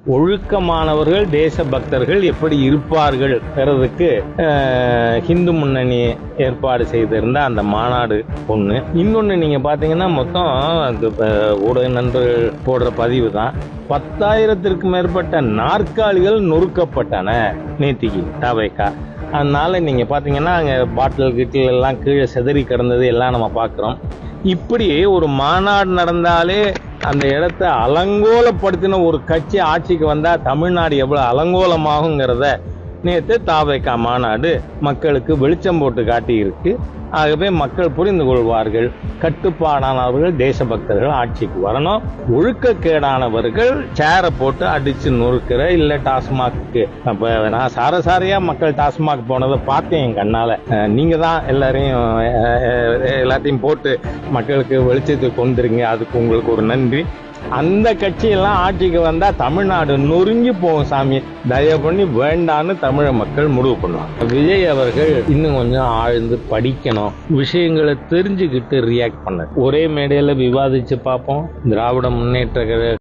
ஒழுக்கமானவர்கள் தேசபக்தர்கள் எப்படி இருப்பார்கள்ங்கிறதுக்கு ஹிந்து முன்னணி ஏற்பாடு செய்திருந்த அந்த மாநாடு ஒன்று. இன்னொன்று நீங்கள் பார்த்தீங்கன்னா மொத்தம் ஊடக நண்பர்கள் போடுற பதிவு தான், 10,000த்திற்கு மேற்பட்ட நாற்காலிகள் நொறுக்கப்பட்டன நேத்திக்கு தவைக்கா. அதனால நீங்க பாத்தீங்கன்னா அங்க பாட்டில் கிட்டில் எல்லாம் கீழே செதறி கிடந்தது எல்லாம் நம்ம பார்க்கிறோம். இப்படி ஒரு மாநாடு நடந்தாலே அந்த இடத்தை அலங்கோலப்படுத்தின ஒரு கட்சி ஆட்சிக்கு வந்தா தமிழ்நாடு எவ்வளவு அலங்கோலமாகுங்கிறத நேற்று தாவேகா மாநாடு மக்களுக்கு வெளிச்சம் போட்டு காட்டி இருக்கு. ஆகவே மக்கள் புரிந்து கொள்வார்கள், கட்டுப்பாடானவர்கள் தேசபக்தர்கள் ஆட்சிக்கு வரணும், ஒழுக்கக்கேடானவர்கள் சேரை போட்டு அடிச்சு நொறுக்கிற இல்ல டாஸ்மாக்கு. அப்ப நான் சாரசாரியா மக்கள் டாஸ்மாக் போனதை பார்த்தேன் என் கண்ணால. நீங்க தான் எல்லாத்தையும் போட்டு மக்களுக்கு வெளிச்சத்தை கொண்டுருங்க, அதுக்கு உங்களுக்கு ஒரு நன்றி. அந்த கட்சியெல்லாம் ஆட்சிக்கு வந்தா தமிழ்நாடு நொறுங்கி போகும் சாமி, தயவு பண்ணி வேண்டான்னு தமிழக மக்கள் முடிவு பண்ணுவாங்க. விஜய் அவர்கள் இன்னும் கொஞ்சம் ஆழ்ந்து படிக்கணும், விஷயங்களை தெரிஞ்சுக்கிட்டு ரியாக்ட் பண்ண. ஒரே மேடையில விவாதிச்சு பார்ப்போம், திராவிட முன்னேற்ற